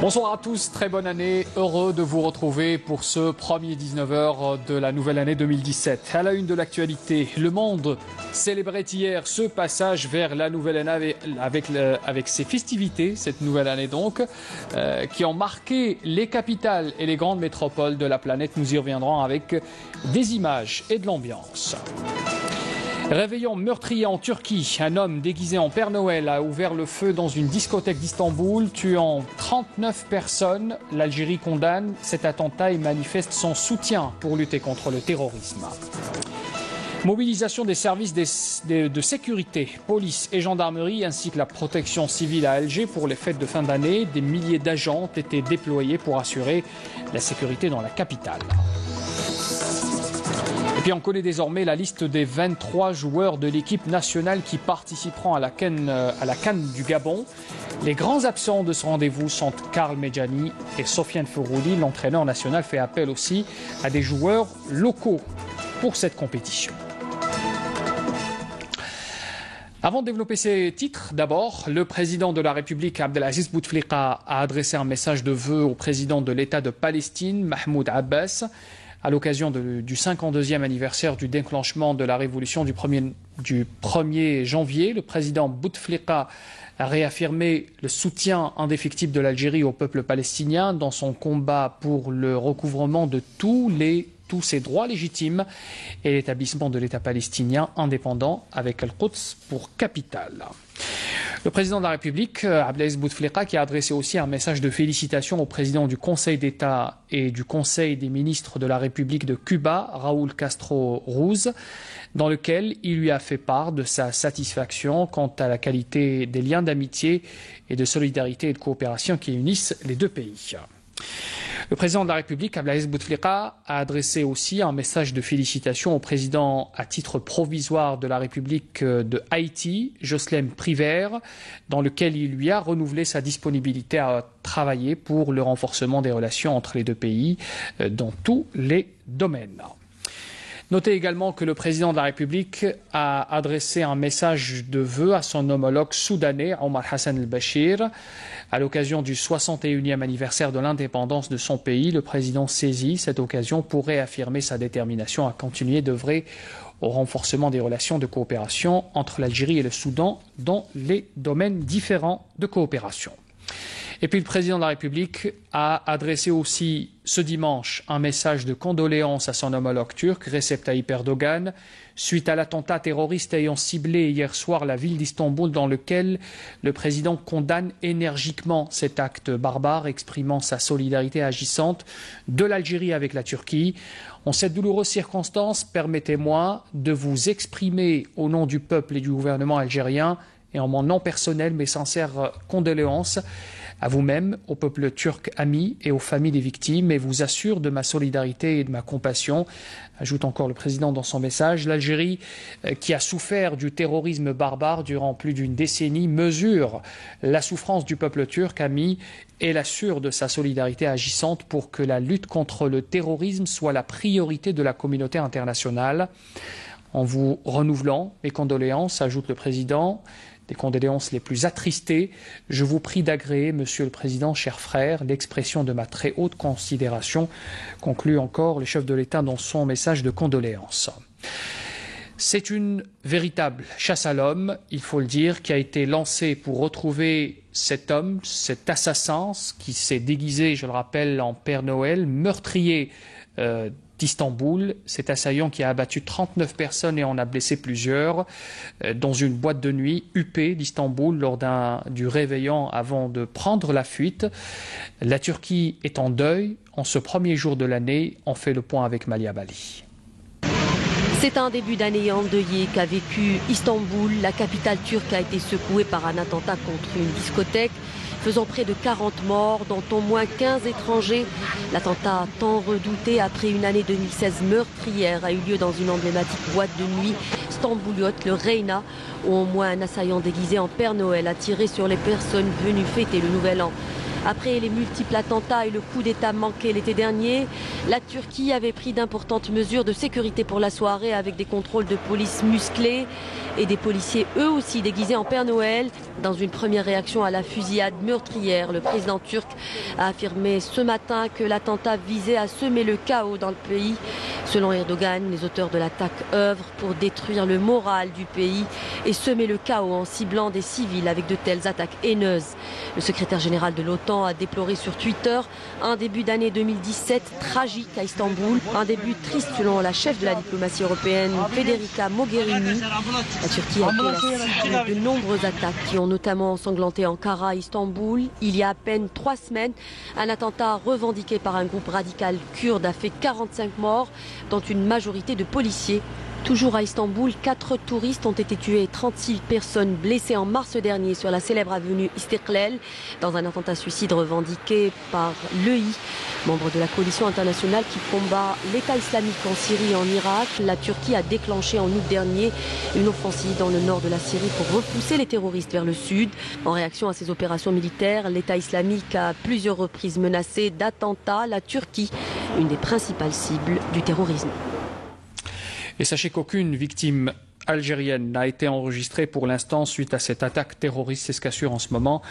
Bonsoir à tous, très bonne année, heureux de vous retrouver pour ce premier 19h de la nouvelle année 2017. À la une de l'actualité, le monde célébrait hier ce passage vers la nouvelle année avec ses festivités, cette nouvelle année donc, qui ont marqué les capitales et les grandes métropoles de la planète. Nous y reviendrons avec des images et de l'ambiance. Réveillon meurtrier en Turquie. Un homme déguisé en Père Noël a ouvert le feu dans une discothèque d'Istanbul, tuant 39 personnes. L'Algérie condamne cet attentat et manifeste son soutien pour lutter contre le terrorisme. Mobilisation des services de sécurité, police et gendarmerie ainsi que la protection civile à Alger pour les fêtes de fin d'année. Des milliers d'agents ont été déployés pour assurer la sécurité dans la capitale. Et puis on connaît désormais la liste des 23 joueurs de l'équipe nationale qui participeront à la CAN du Gabon. Les grands absents de ce rendez-vous sont Karl Medjani et Sofiane Fourouli. L'entraîneur national fait appel aussi à des joueurs locaux pour cette compétition. Avant de développer ces titres, d'abord, le président de la République, Abdelaziz Bouteflika, a adressé un message de vœux au président de l'État de Palestine, Mahmoud Abbas, à l'occasion du 52e anniversaire du déclenchement de la révolution du 1er janvier. Le président Bouteflika a réaffirmé le soutien indéfectible de l'Algérie au peuple palestinien dans son combat pour le recouvrement de tous ses droits légitimes et l'établissement de l'État palestinien indépendant avec Al-Quds pour capitale. Le président de la République, Abdelaziz Bouteflika, qui a adressé aussi un message de félicitations au président du Conseil d'État et du Conseil des ministres de la République de Cuba, Raúl Castro Ruz, dans lequel il lui a fait part de sa satisfaction quant à la qualité des liens d'amitié et de solidarité et de coopération qui unissent les deux pays. Le président de la République, Abdelaziz Bouteflika, a adressé aussi un message de félicitations au président à titre provisoire de la République de Haïti, Jocelyn Privert, dans lequel il lui a renouvelé sa disponibilité à travailler pour le renforcement des relations entre les deux pays dans tous les domaines. Notez également que le président de la République a adressé un message de vœux à son homologue soudanais, Omar Hassan al-Bashir. À l'occasion du 61e anniversaire de l'indépendance de son pays, le président saisit cette occasion pour réaffirmer sa détermination à continuer d'œuvrer au renforcement des relations de coopération entre l'Algérie et le Soudan dans les domaines différents de coopération. Et puis le président de la République a adressé aussi ce dimanche un message de condoléances à son homologue turc, Recep Tayyip Erdogan, suite à l'attentat terroriste ayant ciblé hier soir la ville d'Istanbul, dans lequel le président condamne énergiquement cet acte barbare, exprimant sa solidarité agissante de l'Algérie avec la Turquie. En cette douloureuse circonstance, permettez-moi de vous exprimer au nom du peuple et du gouvernement algérien et en mon nom personnel mes sincères condoléances à vous-même, au peuple turc ami et aux familles des victimes, et vous assure de ma solidarité et de ma compassion. Ajoute encore le président dans son message, l'Algérie, qui a souffert du terrorisme barbare durant plus d'une décennie, mesure la souffrance du peuple turc ami et l'assure de sa solidarité agissante pour que la lutte contre le terrorisme soit la priorité de la communauté internationale. En vous renouvelant mes condoléances, ajoute le président, des condoléances les plus attristées, je vous prie d'agréer, Monsieur le Président, cher frère, l'expression de ma très haute considération, conclut encore le chef de l'État dans son message de condoléances. C'est une véritable chasse à l'homme, il faut le dire, qui a été lancée pour retrouver cet homme, cet assassin, qui s'est déguisé, je le rappelle, en Père Noël, meurtrier d'Istanbul, cet assaillant qui a abattu 39 personnes et en a blessé plusieurs dans une boîte de nuit huppée d'Istanbul lors du réveillon avant de prendre la fuite. La Turquie est en deuil. En ce premier jour de l'année, on fait le point avec Malia Bali. C'est un début d'année endeuillé qu'a vécu Istanbul. La capitale turque a été secouée par un attentat contre une discothèque, faisant près de 40 morts, dont au moins 15 étrangers. L'attentat tant redouté après une année 2016 meurtrière a eu lieu dans une emblématique boîte de nuit stambouliote, le Reyna, où au moins un assaillant déguisé en Père Noël a tiré sur les personnes venues fêter le Nouvel An. Après les multiples attentats et le coup d'État manqué l'été dernier, la Turquie avait pris d'importantes mesures de sécurité pour la soirée avec des contrôles de police musclés et des policiers eux aussi déguisés en Père Noël. Dans une première réaction à la fusillade meurtrière, le président turc a affirmé ce matin que l'attentat visait à semer le chaos dans le pays. Selon Erdogan, les auteurs de l'attaque œuvrent pour détruire le moral du pays et semer le chaos en ciblant des civils avec de telles attaques haineuses. Le secrétaire général de l'OTAN a déploré sur Twitter un début d'année 2017 tragique à Istanbul, un début triste selon la chef de la diplomatie européenne, Federica Mogherini. La Turquie a été la cible de nombreuses attaques qui ont notamment ensanglanté Ankara, Istanbul. Il y a à peine 3 semaines, un attentat revendiqué par un groupe radical kurde a fait 45 morts, dont une majorité de policiers. Toujours à Istanbul, 4 touristes ont été tués et 36 personnes blessées en mars dernier sur la célèbre avenue Istiklal dans un attentat suicide revendiqué par l'EI, membre de la coalition internationale qui combat l'État islamique en Syrie et en Irak. La Turquie a déclenché en août dernier une offensive dans le nord de la Syrie pour repousser les terroristes vers le sud. En réaction à ces opérations militaires, l'État islamique a à plusieurs reprises menacé d'attentats la Turquie, une des principales cibles du terrorisme. Et sachez qu'aucune victime algérienne n'a été enregistrée pour l'instant suite à cette attaque terroriste. C'est ce qu'assure en ce moment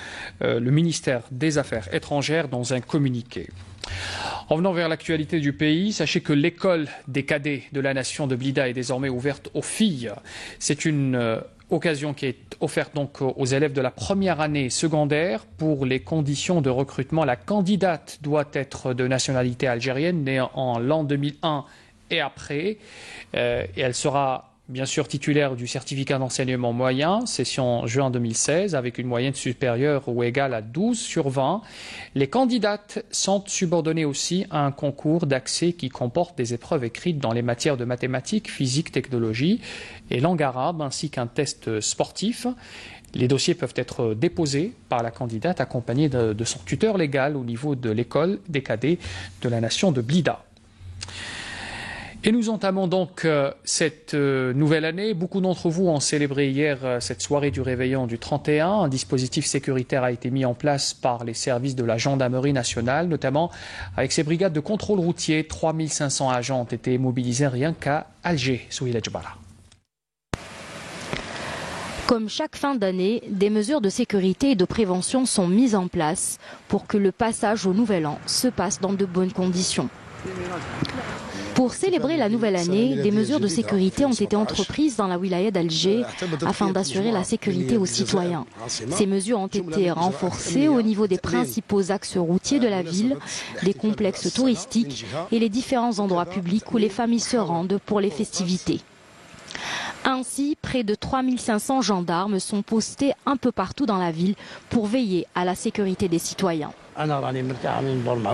le ministère des Affaires étrangères dans un communiqué. En venant vers l'actualité du pays, sachez que l'école des cadets de la nation de Blida est désormais ouverte aux filles. C'est une occasion qui est offerte donc aux élèves de la première année secondaire. Pour les conditions de recrutement, la candidate doit être de nationalité algérienne, née en l'an 2001 et après. Et elle sera bien sûr titulaire du certificat d'enseignement moyen, session juin 2016, avec une moyenne supérieure ou égale à 12/20. Les candidates sont subordonnées aussi à un concours d'accès qui comporte des épreuves écrites dans les matières de mathématiques, physique, technologie et langue arabe, ainsi qu'un test sportif. Les dossiers peuvent être déposés par la candidate accompagnée de son tuteur légal au niveau de l'école des cadets de la nation de Blida. Et nous entamons donc cette nouvelle année. Beaucoup d'entre vous ont célébré hier cette soirée du réveillon du 31. Un dispositif sécuritaire a été mis en place par les services de la gendarmerie nationale, notamment avec ces brigades de contrôle routier. 3500 agents ont été mobilisés rien qu'à Alger. Souhila Djebara. Comme chaque fin d'année, des mesures de sécurité et de prévention sont mises en place pour que le passage au Nouvel An se passe dans de bonnes conditions. Pour célébrer la nouvelle année, des mesures de sécurité ont été entreprises dans la wilaya d'Alger afin d'assurer la sécurité aux citoyens. Ces mesures ont été renforcées au niveau des principaux axes routiers de la ville, des complexes touristiques et les différents endroits publics où les familles se rendent pour les festivités. Ainsi, près de 3500 gendarmes sont postés un peu partout dans la ville pour veiller à la sécurité des citoyens.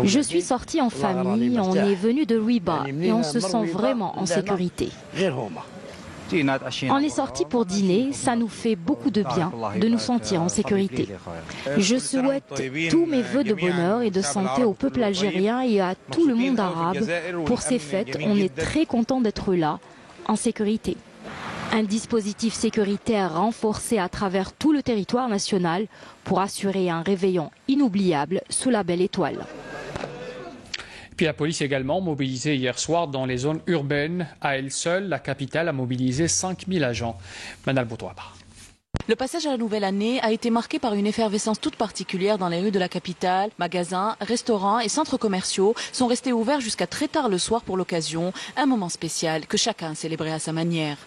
Je suis sorti en famille, on est venu de Louiba et on se sent vraiment en sécurité. On est sorti pour dîner, ça nous fait beaucoup de bien de nous sentir en sécurité. Je souhaite tous mes vœux de bonheur et de santé au peuple algérien et à tout le monde arabe. Pour ces fêtes, on est très content d'être là, en sécurité. Un dispositif sécuritaire renforcé à travers tout le territoire national pour assurer un réveillon inoubliable sous la belle étoile. Puis la police également mobilisée hier soir dans les zones urbaines. À elle seule, la capitale a mobilisé 5000 agents. Manal Boutouaba. Le passage à la nouvelle année a été marqué par une effervescence toute particulière dans les rues de la capitale. Magasins, restaurants et centres commerciaux sont restés ouverts jusqu'à très tard le soir pour l'occasion. Un moment spécial que chacun célébrait à sa manière.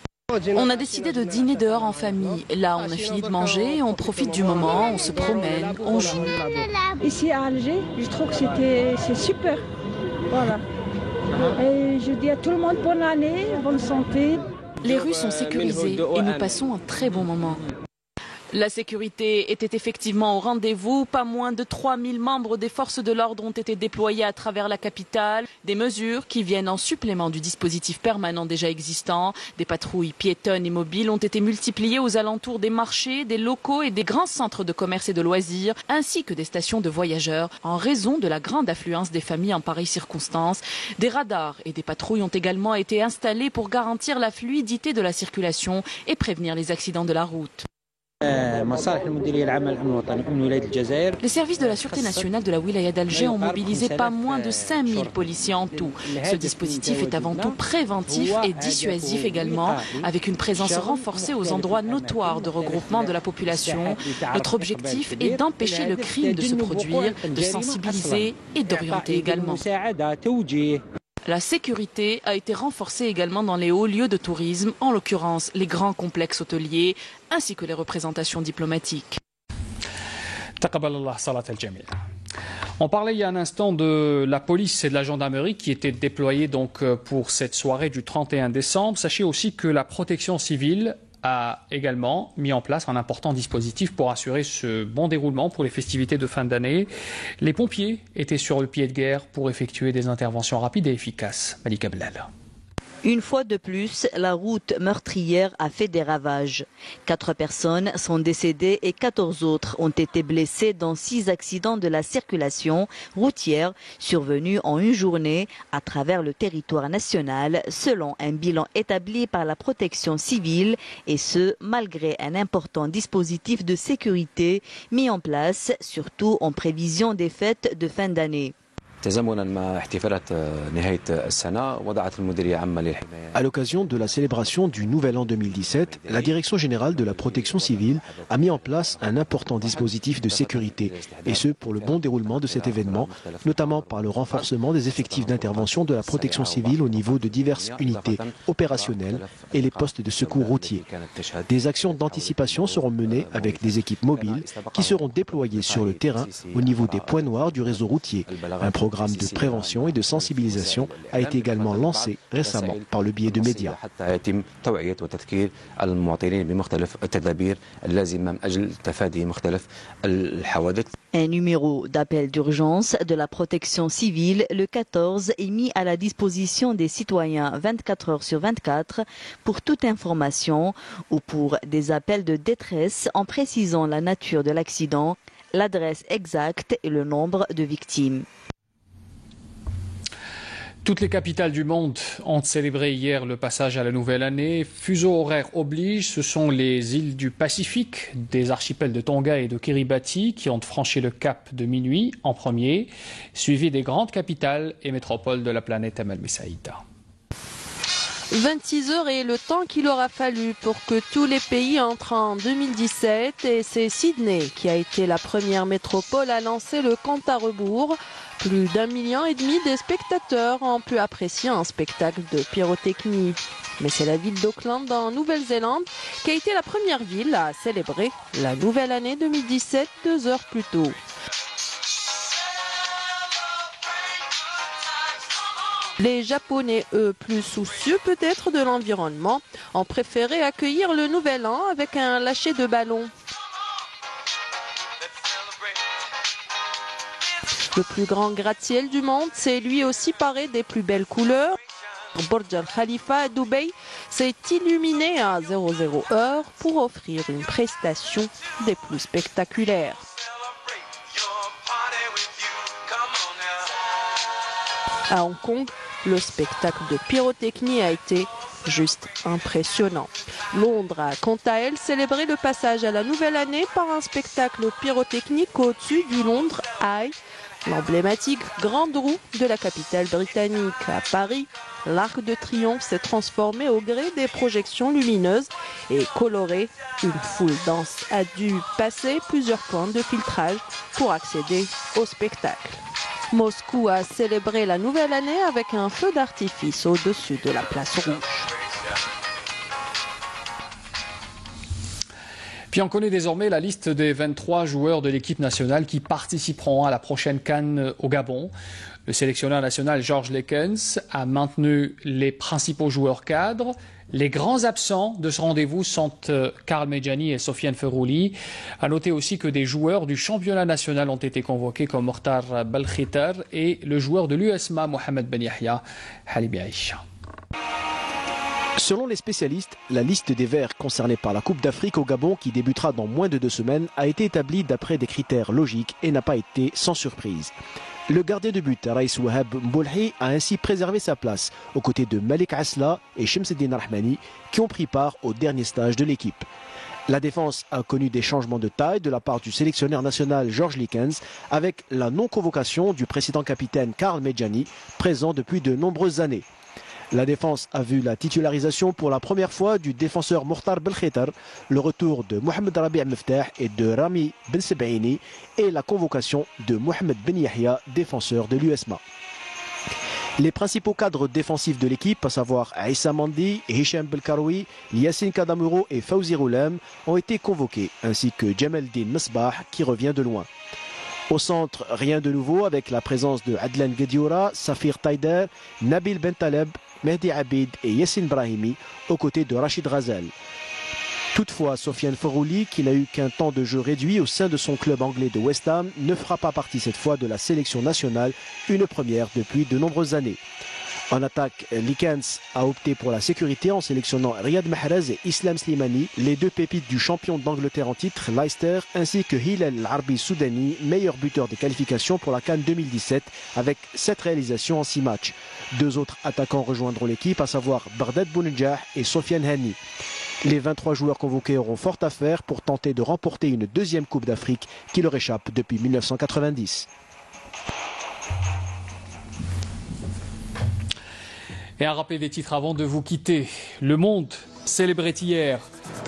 On a décidé de dîner dehors en famille. Là, on a fini de manger, on profite du moment, on se promène, on joue. Ici à Alger, je trouve que c'est super. Voilà. Et je dis à tout le monde bonne année, bonne santé. Les rues sont sécurisées et nous passons un très bon moment. La sécurité était effectivement au rendez-vous. Pas moins de 3000 membres des forces de l'ordre ont été déployés à travers la capitale. Des mesures qui viennent en supplément du dispositif permanent déjà existant. Des patrouilles piétonnes et mobiles ont été multipliées aux alentours des marchés, des locaux et des grands centres de commerce et de loisirs, ainsi que des stations de voyageurs, en raison de la grande affluence des familles en pareilles circonstances. Des radars et des patrouilles ont également été installés pour garantir la fluidité de la circulation et prévenir les accidents de la route. Les services de la Sûreté nationale de la Wilaya d'Alger ont mobilisé pas moins de 5000 policiers en tout. Ce dispositif est avant tout préventif et dissuasif également, avec une présence renforcée aux endroits notoires de regroupement de la population. Notre objectif est d'empêcher le crime de se produire, de sensibiliser et d'orienter également. La sécurité a été renforcée également dans les hauts lieux de tourisme, en l'occurrence les grands complexes hôteliers, ainsi que les représentations diplomatiques. On parlait il y a un instant de la police et de la gendarmerie qui étaient déployés donc pour cette soirée du 31 décembre. Sachez aussi que la protection civile a également mis en place un important dispositif pour assurer ce bon déroulement pour les festivités de fin d'année. Les pompiers étaient sur le pied de guerre pour effectuer des interventions rapides et efficaces. Malika Blal. Une fois de plus, la route meurtrière a fait des ravages. 4 personnes sont décédées et 14 autres ont été blessées dans 6 accidents de la circulation routière survenus en une journée à travers le territoire national, selon un bilan établi par la protection civile, et ce, malgré un important dispositif de sécurité mis en place, surtout en prévision des fêtes de fin d'année. À l'occasion de la célébration du Nouvel An 2017, la Direction générale de la protection civile a mis en place un important dispositif de sécurité, et ce pour le bon déroulement de cet événement, notamment par le renforcement des effectifs d'intervention de la protection civile au niveau de diverses unités opérationnelles et les postes de secours routiers. Des actions d'anticipation seront menées avec des équipes mobiles qui seront déployées sur le terrain au niveau des points noirs du réseau routier. Un programme de prévention et de sensibilisation a été également lancé récemment par le biais de médias. Un numéro d'appel d'urgence de la protection civile, le 14, est mis à la disposition des citoyens 24 heures sur 24 pour toute information ou pour des appels de détresse en précisant la nature de l'accident, l'adresse exacte et le nombre de victimes. Toutes les capitales du monde ont célébré hier le passage à la nouvelle année. Fuseau horaire oblige, ce sont les îles du Pacifique, des archipels de Tonga et de Kiribati qui ont franchi le cap de minuit en premier, suivi des grandes capitales et métropoles de la planète Amal Messaïda. 26 heures est le temps qu'il aura fallu pour que tous les pays entrent en 2017 et c'est Sydney qui a été la première métropole à lancer le compte à rebours. Plus d'1,5 million des spectateurs ont pu apprécier un spectacle de pyrotechnie. Mais c'est la ville d'Auckland en Nouvelle-Zélande qui a été la première ville à célébrer la nouvelle année 2017 2 heures plus tôt. Les Japonais, eux, plus soucieux peut-être de l'environnement, ont préféré accueillir le nouvel an avec un lâcher de ballons. Le plus grand gratte-ciel du monde s'est lui aussi paré des plus belles couleurs. Burj Al Khalifa à Dubaï s'est illuminé à 00 heure pour offrir une prestation des plus spectaculaires. À Hong Kong, le spectacle de pyrotechnie a été juste impressionnant. Londres a quant à elle célébré le passage à la nouvelle année par un spectacle pyrotechnique au-dessus du Londres Eye, l'emblématique grande roue de la capitale britannique. À Paris, l'Arc de Triomphe s'est transformé au gré des projections lumineuses et colorées. Une foule dense a dû passer plusieurs points de filtrage pour accéder au spectacle. Moscou a célébré la nouvelle année avec un feu d'artifice au-dessus de la place rouge. Puis on connaît désormais la liste des 23 joueurs de l'équipe nationale qui participeront à la prochaine CAN au Gabon. Le sélectionneur national Georges Lekens a maintenu les principaux joueurs cadres. Les grands absents de ce rendez-vous sont Karl Medjani et Sofiane Ferrouli. À noter aussi que des joueurs du championnat national ont été convoqués comme Mortar Balkhitar et le joueur de l'USMA Mohamed Ben Yahya Halibi Aïcha. Selon les spécialistes, la liste des Verts concernés par la Coupe d'Afrique au Gabon qui débutera dans moins de 2 semaines a été établie d'après des critères logiques et n'a pas été sans surprise. Le gardien de but, Raïs Wahab Mboulhi, a ainsi préservé sa place aux côtés de Malik Asla et Shemseddine Rahmani qui ont pris part au dernier stage de l'équipe. La défense a connu des changements de taille de la part du sélectionneur national Georges Likens avec la non-convocation du précédent capitaine Karl Medjani, présent depuis de nombreuses années. La défense a vu la titularisation pour la première fois du défenseur Mokhtar Belkhitar, le retour de Mohamed Rabi' Meftah et de Rami Ben Sebaini et la convocation de Mohamed Ben Yahya, défenseur de l'USMA. Les principaux cadres défensifs de l'équipe, à savoir Aïssa Mandi, Hicham Belkaroui, Yassine Kadamuro et Fawzi Roulem, ont été convoqués, ainsi que Jamaldin Mesbah qui revient de loin. Au centre, rien de nouveau avec la présence de Adlan Guedioura, Safir Taider, Nabil Bentaleb, Mehdi Abid et Yassine Brahimi, aux côtés de Rachid Razel. Toutefois, Sofiane Forouli, qui n'a eu qu'un temps de jeu réduit au sein de son club anglais de West Ham, ne fera pas partie cette fois de la sélection nationale, une première depuis de nombreuses années. En attaque, Likens a opté pour la sécurité en sélectionnant Riyad Mahrez et Islam Slimani, les deux pépites du champion d'Angleterre en titre, Leicester, ainsi que Hilal Arbi Soudani, meilleur buteur des qualifications pour la CAN 2017, avec 7 réalisations en 6 matchs. 2 autres attaquants rejoindront l'équipe, à savoir Bardad Bounedjah et Sofiane Hani. Les 23 joueurs convoqués auront fort à faire pour tenter de remporter une deuxième Coupe d'Afrique qui leur échappe depuis 1990. Et un rappel des titres avant de vous quitter. Le Monde célébrait hier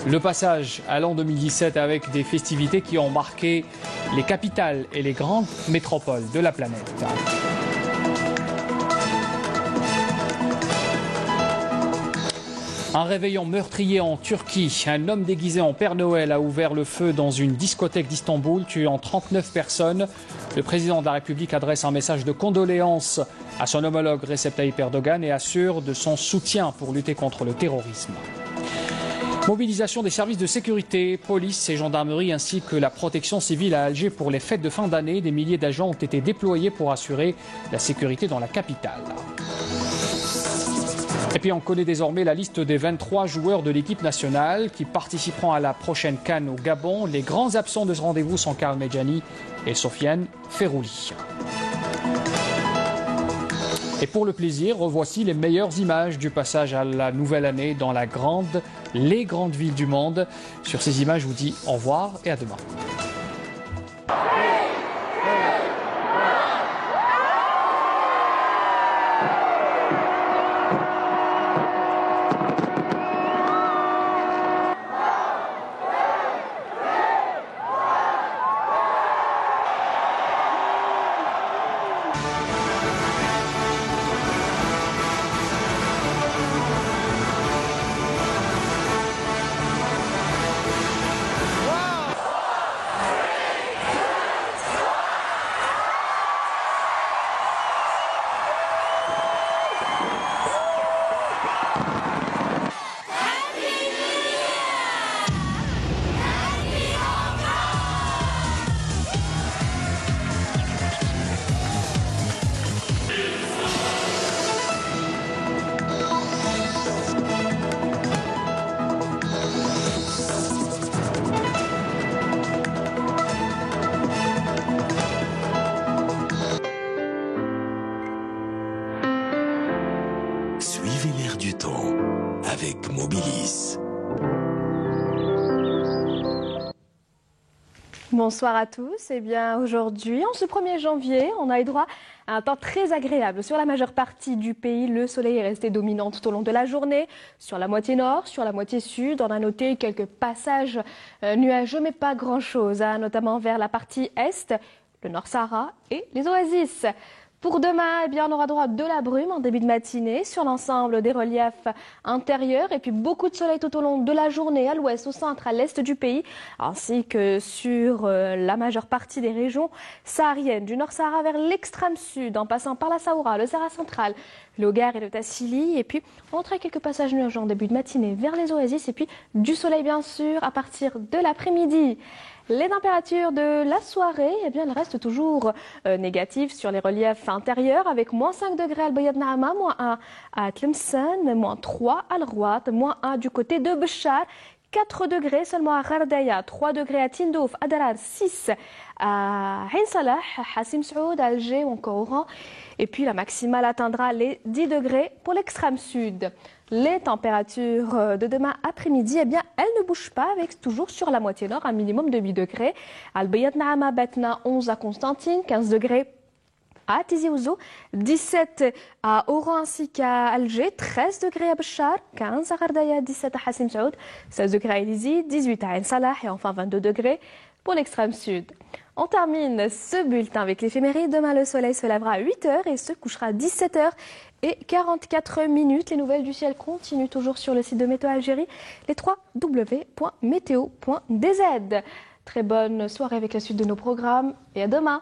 le passage à l'an 2017 avec des festivités qui ont marqué les capitales et les grandes métropoles de la planète. Un réveillon meurtrier en Turquie. Un homme déguisé en Père Noël a ouvert le feu dans une discothèque d'Istanbul, tuant 39 personnes. Le président de la République adresse un message de condoléances à son homologue Recep Tayyip Erdogan et assure de son soutien pour lutter contre le terrorisme. Mobilisation des services de sécurité, police et gendarmerie ainsi que la protection civile à Alger pour les fêtes de fin d'année. Des milliers d'agents ont été déployés pour assurer la sécurité dans la capitale. Et puis on connaît désormais la liste des 23 joueurs de l'équipe nationale qui participeront à la prochaine CAN au Gabon. Les grands absents de ce rendez-vous sont Karl Medjani et Sofiane Forouli. Et pour le plaisir, revoici les meilleures images du passage à la nouvelle année dans les grandes villes du monde. Sur ces images, je vous dis au revoir et à demain. Bonsoir à tous. Eh bien, aujourd'hui, en ce 1er janvier, on a eu droit à un temps très agréable. Sur la majeure partie du pays, le soleil est resté dominant tout au long de la journée. Sur la moitié nord, sur la moitié sud, on a noté quelques passages nuageux, mais pas grand-chose, notamment vers la partie est, le Nord Sahara et les oasis. Pour demain, eh bien, on aura droit de la brume en début de matinée sur l'ensemble des reliefs intérieurs et puis beaucoup de soleil tout au long de la journée à l'ouest, au centre, à l'est du pays, ainsi que sur la majeure partie des régions sahariennes, du Nord Sahara vers l'extrême sud, en passant par la Saoura, le Sahara central, le Hogar et le Tassili. Et puis, on aura quelques passages nuageux en début de matinée vers les oasis et puis du soleil, bien sûr, à partir de l'après-midi. Les températures de la soirée, eh bien, elles restent toujours négatives sur les reliefs intérieurs avec moins 5 degrés à Al-Bayad Naama, moins 1 à Tlemcen, moins 3 à Al-Rouat, moins 1 du côté de Béchar, 4 degrés seulement à Ghardaya, 3 degrés à Tindouf, à Darar, 6 à Ain Salah, Hassim Saoud, Alger ou encore Oran. Et puis la maximale atteindra les 10 degrés pour l'extrême sud. Les températures de demain après-midi, eh bien, elles ne bougent pas, avec toujours sur la moitié nord un minimum de 8 degrés. Al-Bayat Naama Betna, 11 à Constantine, 15 degrés à Tizi Ouzou, 17 à Oran ainsi qu'à Alger, 13 degrés à Béchar, 15 à Ghardaya, 17 à Hassim Saoud, 16 degrés à Elizi, 18 à Ain Salah et enfin 22 degrés pour l'extrême sud. On termine ce bulletin avec l'éphéméride. Demain, le soleil se lèvera à 8h et se couchera à 17h et 44 minutes. Les nouvelles du ciel continuent toujours sur le site de Météo Algérie, les www.meteo.dz. Très bonne soirée avec la suite de nos programmes et à demain.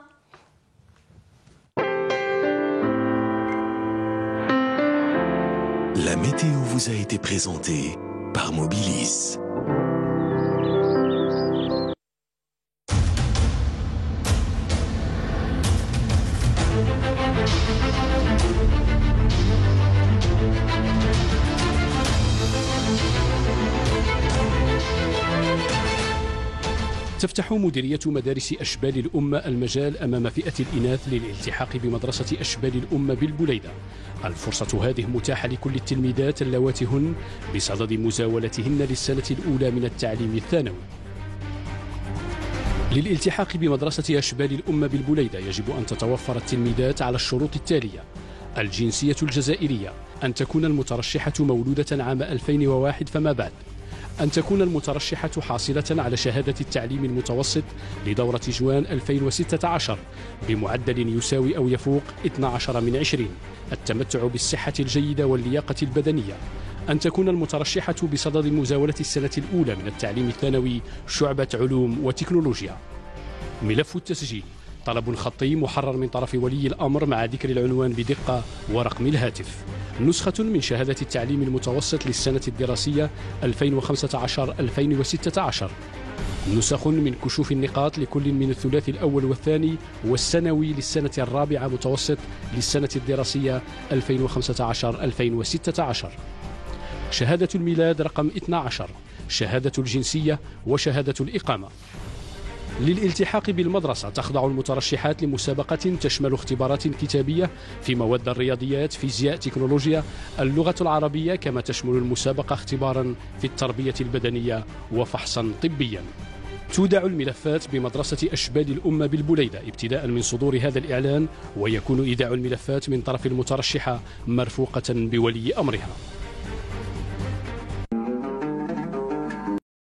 La météo vous a été présentée par Mobilis. تفتح مديرية مدارس أشبال الأمة المجال أمام فئة الإناث للالتحاق بمدرسة أشبال الأمة بالبليدة. الفرصة هذه متاحة لكل التلميذات اللواتي هن بصدد مزاولتهن للسنة الأولى من التعليم الثانوي. للالتحاق بمدرسة أشبال الأمة بالبليدة يجب أن تتوفر التلميذات على الشروط التالية: الجنسية الجزائرية، أن تكون المترشحة مولودة عام 2001 فما بعد، أن تكون المترشحة حاصلة على شهادة التعليم المتوسط لدورة جوان 2016 بمعدل يساوي أو يفوق 12 من 20، التمتع بالصحة الجيدة واللياقة البدنية، أن تكون المترشحة بصدد مزاولة السنة الأولى من التعليم الثانوي شعبة علوم وتكنولوجيا. ملف التسجيل: طلب خطي محرر من طرف ولي الأمر مع ذكر العنوان بدقة ورقم الهاتف. نسخة من شهادة التعليم المتوسط للسنة الدراسية 2015-2016. نسخ من كشوف النقاط لكل من الثلاثي الأول والثاني والسنوي للسنة الرابعة متوسط للسنة الدراسية 2015-2016. شهادة الميلاد رقم 12، شهادة الجنسية وشهادة الإقامة. للالتحاق بالمدرسة تخضع المترشحات لمسابقة تشمل اختبارات كتابية في مواد الرياضيات، فيزياء، تكنولوجيا، اللغة العربية، كما تشمل المسابقة اختبارا في التربية البدنية وفحصا طبيا. تودع الملفات بمدرسة أشبال الأمة بالبليدة ابتداء من صدور هذا الإعلان، ويكون إيداع الملفات من طرف المترشحة مرفوقة بولي أمرها.